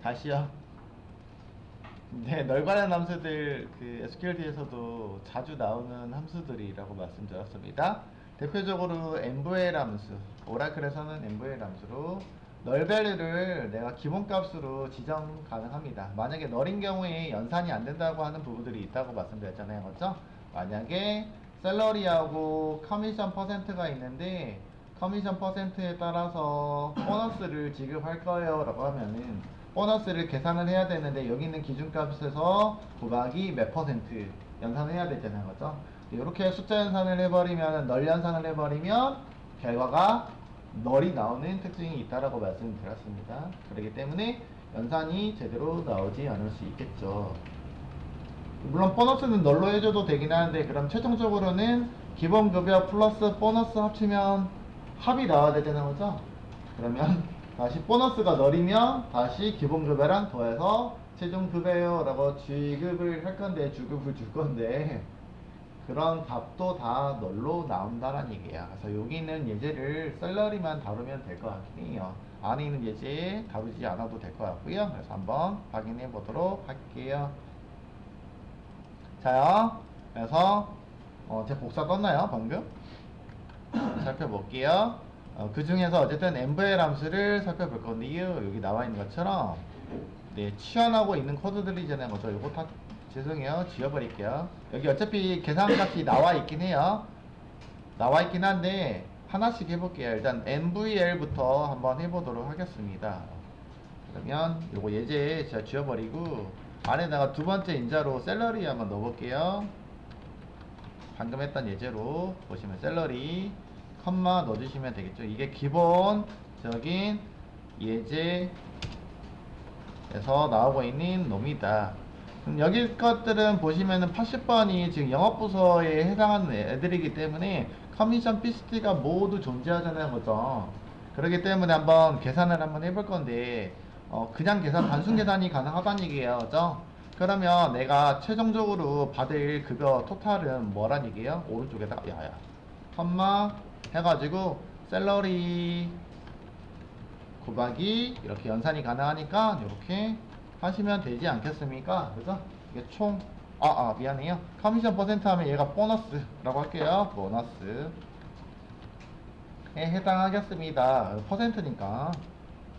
다시요. 네, 널 관련 함수들 그 SQLD에서도 자주 나오는 함수들이라고 말씀드렸습니다. 대표적으로 MVL 함수, 오라클에서는 MVL 함수로 널 밸류를 내가 기본값으로 지정 가능합니다. 만약에 널인 경우에 연산이 안 된다고 하는 부분들이 있다고 말씀드렸잖아요. 그렇죠? 만약에 샐러리하고 커미션 퍼센트가 있는데 커미션 퍼센트에 따라서 보너스를 지급할 거예요 라고 하면은 보너스를 계산을 해야 되는데 여기 있는 기준값에서 곱하기 몇 퍼센트 연산을 해야 되잖아요. 그죠? 이렇게 숫자 연산을 해버리면 널 연산을 해버리면 결과가 널이 나오는 특징이 있다라고 말씀드렸습니다. 그렇기 때문에 연산이 제대로 나오지 않을 수 있겠죠. 물론 보너스는 널로 해줘도 되긴 하는데 그럼 최종적으로는 기본급여 플러스 보너스 합치면 합이 나와야 되잖아요. 그죠? 그러면 다시 보너스가 널이면 다시 기본급여랑 더해서 최종급여요 라고 지급을 할 건데 주급을 줄 건데 그런 값도 다 널로 나온다는 얘기야. 그래서 여기 있는 예제를 셀러리만 다루면 될 것 같긴 해요. 안에 있는 예제 다루지 않아도 될 것 같고요. 그래서 한번 확인해 보도록 할게요. 자요. 그래서 제 복사 떴나요? 방금? 살펴볼게요. 그 중에서 어쨌든 MVL 함수를 살펴볼 건데요. 여기 나와 있는 것처럼 네, 치환하고 있는 코드들이잖아요. 저 요거 다 죄송해요. 지워버릴게요. 여기 어차피 계산값이 나와 있긴 해요. 나와 있긴 한데 하나씩 해볼게요. 일단 MVL부터 한번 해보도록 하겠습니다. 그러면 요거 예제 제가 지워버리고 안에다가 두 번째 인자로 샐러리 한번 넣어볼게요. 방금 했던 예제로 보시면 샐러리 컴마 넣어주시면 되겠죠. 이게 기본적인 예제에서 나오고 있는 놈이다. 그럼 여기 것들은 보시면은 80번이 지금 영업부서에 해당하는 애들이기 때문에 커미션 PCT가 모두 존재하잖아요. 그죠? 그렇기 때문에 한번 계산을 한번 해볼 건데 그냥 계산, 단순 계산이 가능하다는 얘기예요. 그죠? 그러면 내가 최종적으로 받을 급여 토탈은 뭐란 얘기예요? 오른쪽에다가 야야 컴마 해가지고 샐러리 곱하기 이렇게 연산이 가능하니까 이렇게 하시면 되지 않겠습니까? 그죠? 이게 총 미안해요. 커미션 퍼센트 하면 얘가 보너스라고 할게요. 보너스에 해당하겠습니다. 퍼센트니까.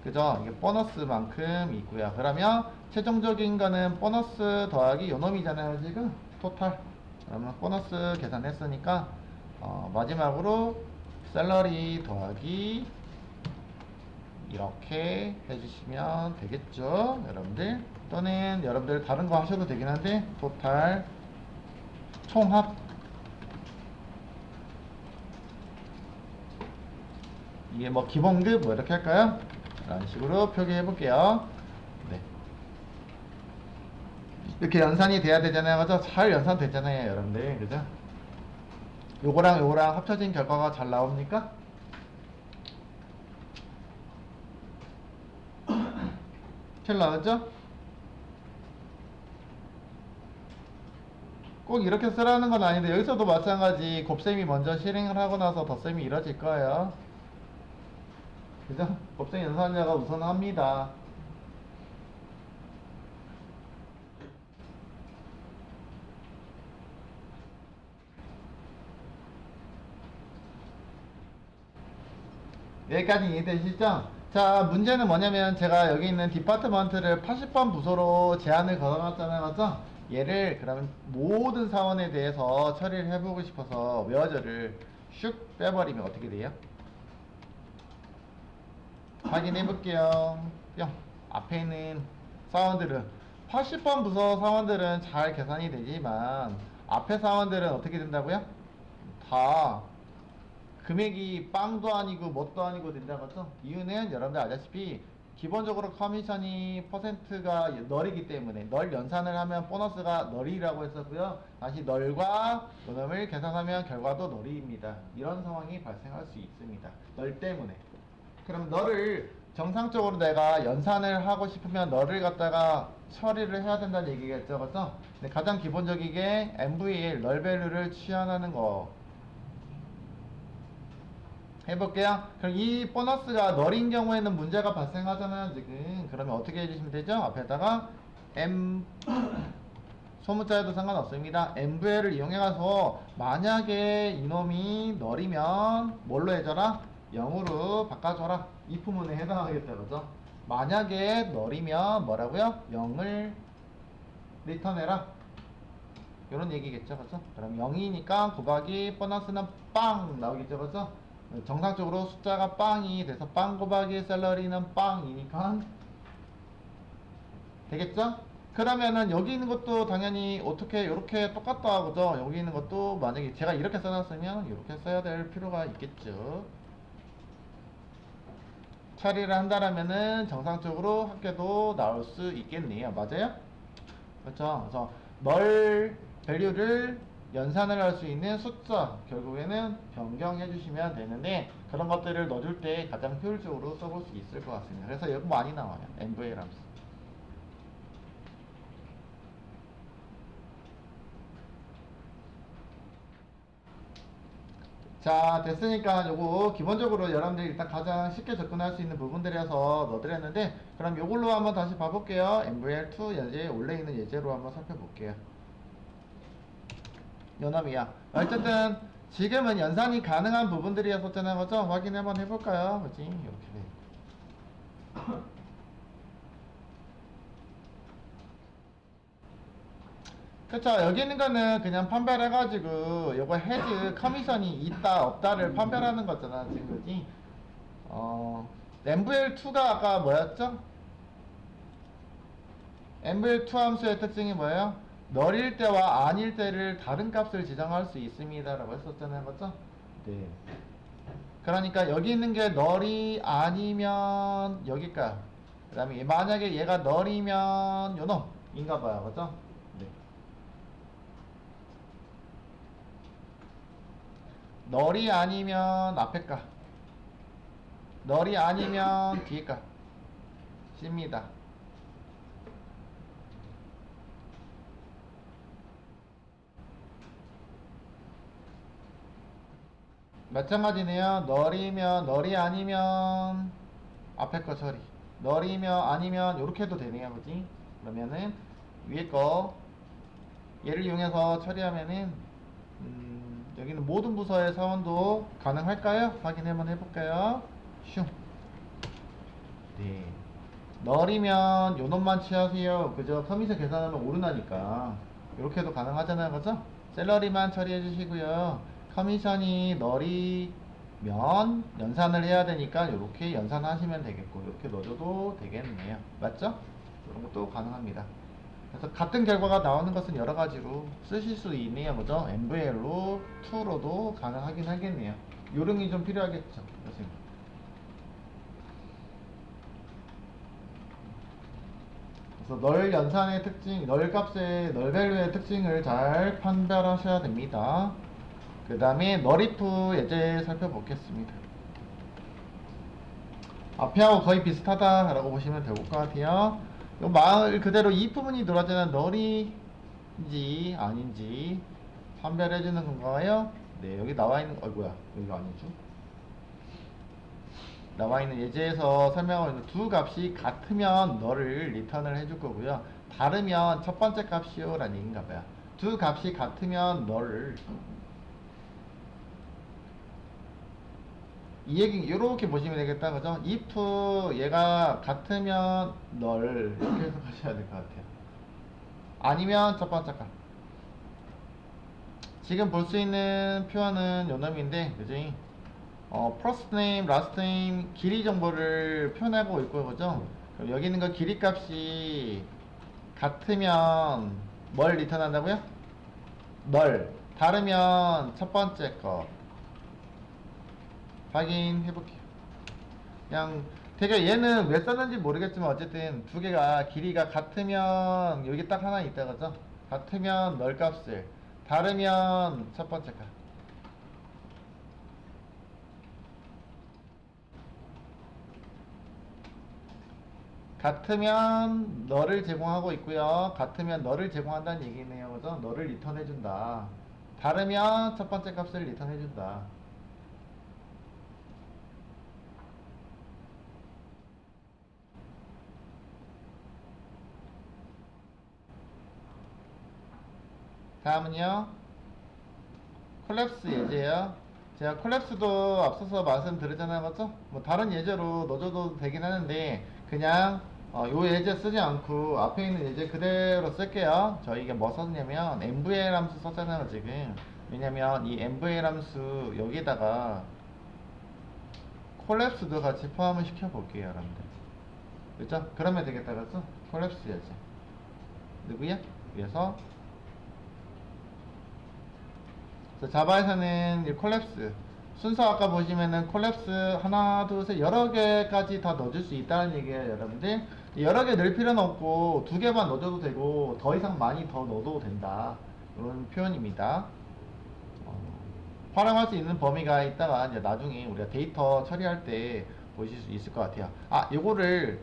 그죠? 이게 보너스만큼 있고요. 그러면 최종적인 거는 보너스 더하기 요놈이잖아요. 지금 토탈. 그러면 보너스 계산했으니까 마지막으로 샐러리 더하기 이렇게 해주시면 되겠죠. 여러분들. 또는 여러분들 다른 거 하셔도 되긴 한데 토탈 총합 이게 뭐 기본급 뭐 이렇게 할까요? 이런 식으로 표기해 볼게요. 네. 이렇게 연산이 돼야 되잖아요. 그죠? 잘 연산됐잖아요. 여러분들. 그죠? 요거랑 요거랑 합쳐진 결과가 잘 나옵니까? 잘 나왔죠? 꼭 이렇게 쓰라는 건 아닌데 여기서도 마찬가지 곱셈이 먼저 실행을 하고 나서 덧셈이 이뤄질 거예요. 그죠? 곱셈 연산자가 우선합니다. 여기까지 이해되시죠? 자, 문제는 뭐냐면 제가 여기 있는 디파트먼트를 80번 부서로 제한을 걸어놨잖아요. 맞죠? 얘를 그러면 모든 사원에 대해서 처리를 해보고 싶어서 외워져를 슉 빼버리면 어떻게 돼요? 확인해 볼게요. 뿅. 앞에 있는 사원들은 80번 부서 사원들은 잘 계산이 되지만 앞에 사원들은 어떻게 된다고요? 다 금액이 빵도 아니고 뭣도 아니고 된다고 하죠. 이유는 여러분들 아시다시피 기본적으로 커미션이 퍼센트가 널이기 때문에 널 연산을 하면 보너스가 널이라고 했었고요. 다시 널과 요놈을 계산하면 결과도 널이입니다. 이런 상황이 발생할 수 있습니다. 널 때문에. 그럼 너를 정상적으로 내가 연산을 하고 싶으면 너를 갖다가 처리를 해야 된다는 얘기겠죠. 그렇죠? 근데 가장 기본적이게 MVL 널 밸류를 취한하는 거 해볼게요. 그럼 이 보너스가 널인 경우에는 문제가 발생하잖아요, 지금. 그러면 어떻게 해주시면 되죠? 앞에다가 m 소문자에도 상관없습니다. mvl을 이용해가서 만약에 이놈이 널이면 뭘로 해줘라? 0으로 바꿔줘라. 이 부분에 해당하겠다, 그죠? 만약에 널이면 뭐라고요? 0을 리턴해라. 이런 얘기겠죠, 그죠? 그럼 0이니까 곱하기 보너스는 빵 나오겠죠, 그죠? 정상적으로 숫자가 빵이 돼서 빵 곱하기 샐러리는 빵이니까 되겠죠? 그러면은 여기 있는 것도 당연히 어떻게 이렇게 똑같다, 그죠? 여기 있는 것도 만약에 제가 이렇게 써놨으면 이렇게 써야 될 필요가 있겠죠. 처리를 한다라면은 정상적으로 합계도 나올 수 있겠네요. 맞아요? 그렇죠. 그래서 널 밸류를 연산을 할 수 있는 숫자 결국에는 변경해 주시면 되는데 그런 것들을 넣어줄 때 가장 효율적으로 써볼 수 있을 것 같습니다. 그래서 여기 많이 나와요. MVL 함수. 자, 됐으니까 요거 기본적으로 여러분들이 일단 가장 쉽게 접근할 수 있는 부분들이어서 넣어드렸는데 그럼 요걸로 한번 다시 봐볼게요. MVL2 예제 원래 있는 예제로 한번 살펴볼게요. 요놈이야. 어쨌든 지금은 연산이 가능한 부분들이었었잖아요, 그죠? 확인 한번 해볼까요? 그지? 이렇게 돼. 그쵸. 여기 있는 거는 그냥 판별해가지고 요거 헤즈 커미션이 있다 없다를 판별하는 거잖아, 지금 그지? MVL2가 아까 뭐였죠? MVL2 함수의 특징이 뭐예요? 널일 때와 아닐 때를 다른 값을 지정할 수 있습니다 라고 했었잖아요, 그죠? 네. 그러니까 여기 있는 게 널이 아니면 여기까요. 그 다음에 만약에 얘가 널이면 요놈인가 봐요, 그죠? 네. 널이 아니면 앞에 가, 널이 아니면 뒤에 가 C입니다. 마찬가지네요. 널이면 널이 아니면 앞에 거 처리, 널이면 아니면 요렇게 해도 되네요, 그지? 그러면은 위에 거 얘를 이용해서 처리하면은 여기는 모든 부서의 사원도 가능할까요? 확인 한번 해볼까요? 슝. 네. 널이면 요놈만 취하세요. 그죠? 커미션 계산하면 오르나니까. 이렇게 해도 가능하잖아요. 그죠? 샐러리만 처리해 주시고요. 커미션이 널이면 연산을 해야 되니까 이렇게 연산하시면 되겠고, 이렇게 넣어줘도 되겠네요. 맞죠? 이런 것도 가능합니다. 그래서 같은 결과가 나오는 것은 여러 가지로 쓰실 수 있네요. 그죠? MVL로, 2로도 가능하긴 하겠네요. 요령이 좀 필요하겠죠. 선생님. 그래서 널 연산의 특징, 널 값의, 널 밸류의 특징을 잘 판별하셔야 됩니다. 그 다음에 널이프 예제 살펴보겠습니다. 앞에하고 거의 비슷하다라고 보시면 될 것 같아요. 말 그대로 이 부분이 들어가잖아. 널인지 아닌지 판별해주는 건가요? 네, 여기 나와있는, 뭐야, 여기가 아니죠? 나와있는 예제에서 설명하고 있는 두 값이 같으면 널을 리턴을 해줄 거고요. 다르면 첫 번째 값이요 라는 얘기인가 봐요. 두 값이 같으면 널을, 이 얘기 요렇게 보시면 되겠다, 그죠? if 얘가 같으면 널 이렇게 해석하셔야 될 것 같아요. 아니면 첫 번째 값. 지금 볼 수 있는 표현은 요 놈인데, 그지? first name, last name 길이 정보를 표현하고 있고요, 그죠? 그럼 여기 있는 거 길이 값이 같으면 뭘 리턴한다고요? 널. 다르면 첫 번째 거. 확인해 볼게요. 그냥 되게 얘는 왜 썼는지 모르겠지만 어쨌든 두 개가 길이가 같으면 여기 딱 하나 있다, 그죠? 같으면 널 값을, 다르면 첫 번째 값. 같으면 너를 제공하고 있고요. 같으면 너를 제공한다는 얘기네요, 그죠? 너를 리턴해준다. 다르면 첫 번째 값을 리턴해준다. 다음은요. 콜랩스 예제예요. 제가 콜랩스도 앞서서 말씀드렸잖아요, 맞죠? 뭐 다른 예제로 넣어줘도 되긴 하는데 그냥 요 예제 쓰지 않고 앞에 있는 예제 그대로 쓸게요. 저 이게 뭐 썼냐면 MVL 함수 썼잖아요, 지금. 왜냐면 이 MVL 함수 여기다가 콜랩스도 같이 포함을 시켜볼게요, 여러분들. 그죠? 그러면 되겠다, 그죠? 콜랩스 예제. 누구야? 위에서 자바에서는 이 콜랩스 순서 아까 보시면은 콜랩스 하나 둘 셋 여러 개까지 다 넣어줄 수 있다는 얘기예요, 여러분들. 여러 개 넣을 필요는 없고 두 개만 넣어줘도 되고 더 이상 많이 더 넣어도 된다, 이런 표현입니다. 활용할 수 있는 범위가 있다가 이제 나중에 우리가 데이터 처리할 때 보실 수 있을 것 같아요. 아, 요거를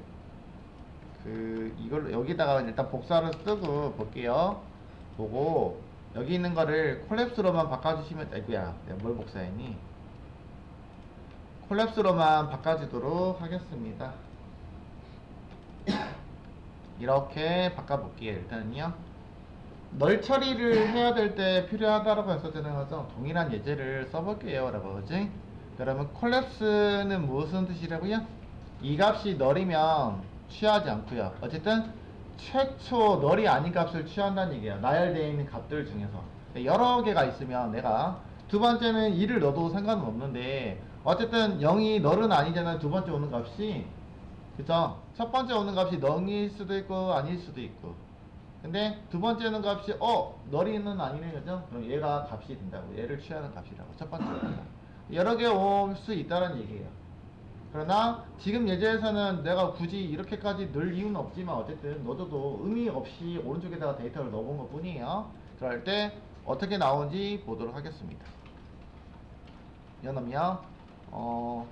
이걸 여기다가 일단 복사를 쓰고 볼게요. 보고 여기 있는 거를 콜랩스로만 바꿔주시면, 아이구야, 내가 뭘 복사했니? 콜랩스로만 바꿔주도록 하겠습니다. 이렇게 바꿔볼게요. 일단은요. 널 처리를 해야 될 때 필요하다라고 했었잖아요, 그죠? 동일한 예제를 써볼게요, 라고, 그지? 그러면 콜랩스는 무슨 뜻이라고요? 이 값이 널이면 취하지 않고요. 어쨌든 최초 널이 아닌 값을 취한다는 얘기예요. 나열되어 있는 값들 중에서 여러 개가 있으면 내가 두 번째는 2를 넣어도 상관은 없는데 어쨌든 0이 널은 아니잖아요. 두 번째 오는 값이, 그죠? 첫 번째 오는 값이 0일 수도 있고 아닐 수도 있고, 근데 두 번째 오는 값이 널이는 아니네, 그죠? 그럼 얘가 값이 된다고, 얘를 취하는 값이라고. 첫 번째 여러 개 올 수 있다는 얘기예요. 그러나 지금 예제에서는 내가 굳이 이렇게까지 넣을 이유는 없지만 어쨌든 넣어줘도 의미 없이 오른쪽에다가 데이터를 넣어본 것 뿐이에요. 그럴 때 어떻게 나오는지 보도록 하겠습니다. 연음이요. 뿅.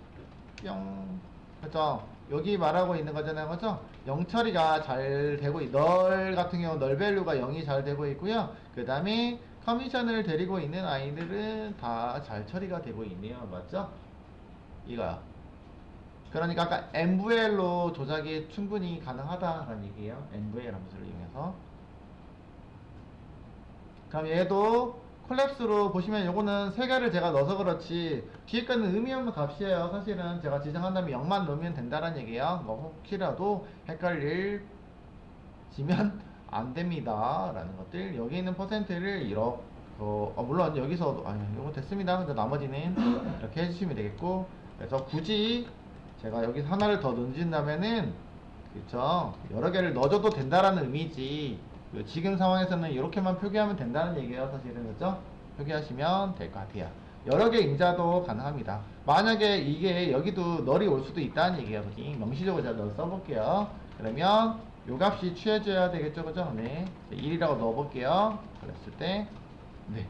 그죠? 여기 말하고 있는 거잖아요, 그죠? 0 처리가 잘 되고, 널 같은 경우 널 밸류가 0이 잘 되고 있고요. 그 다음에 커미션을 데리고 있는 아이들은 다 잘 처리가 되고 있네요, 맞죠? 이거요. 그러니까 아까 MVL로 조작이 충분히 가능하다라는 얘기예요. MVL 함수를 이용해서. 그럼 얘도 콜랩스로 보시면 요거는 세 개를 제가 넣어서 그렇지 뒤에 거는 의미 없는 값이에요. 사실은 제가 지정한 다음에 0만 넣으면 된다는 얘기예요. 뭐 혹시라도 헷갈릴 지면 안 됩니다 라는 것들. 여기 있는 퍼센트를 이렇게 물론 여기서 아니 요거 됐습니다. 근데 나머지는 이렇게 해주시면 되겠고, 그래서 굳이 제가 여기서 하나를 더 넣어준다면은, 그쵸, 여러 개를 넣어줘도 된다라는 의미지, 지금 상황에서는 이렇게만 표기하면 된다는 얘기예요, 사실은. 그죠? 표기하시면 될 것 같아요. 여러 개 임자도 가능합니다. 만약에 이게 여기도 널이 올 수도 있다는 얘기예요. 그지? 명시적으로 제가 널 써볼게요. 그러면 요 값이 취해져야 되겠죠, 그죠? 네, 1이라고 넣어볼게요. 그랬을 때 네,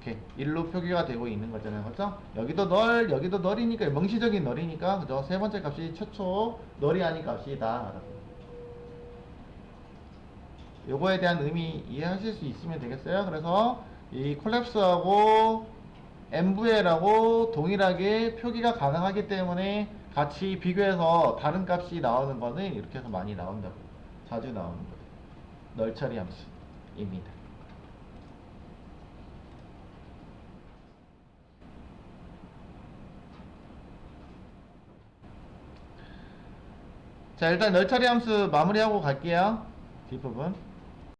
이렇게 1로 표기가 되고 있는 거잖아요, 그죠? 여기도 널, 여기도 널이니까, 명시적인 널이니까, 그죠? 세 번째 값이 최초 널이 아닌 값이다. 요거에 대한 의미 이해하실 수 있으면 되겠어요. 그래서 이 콜랩스하고 MVL하고 동일하게 표기가 가능하기 때문에 같이 비교해서 다른 값이 나오는 거는 이렇게 해서 많이 나온다고, 자주 나오는 거예요. 널 처리 함수입니다. 자, 일단 널 처리 함수 마무리하고 갈게요. 뒷부분.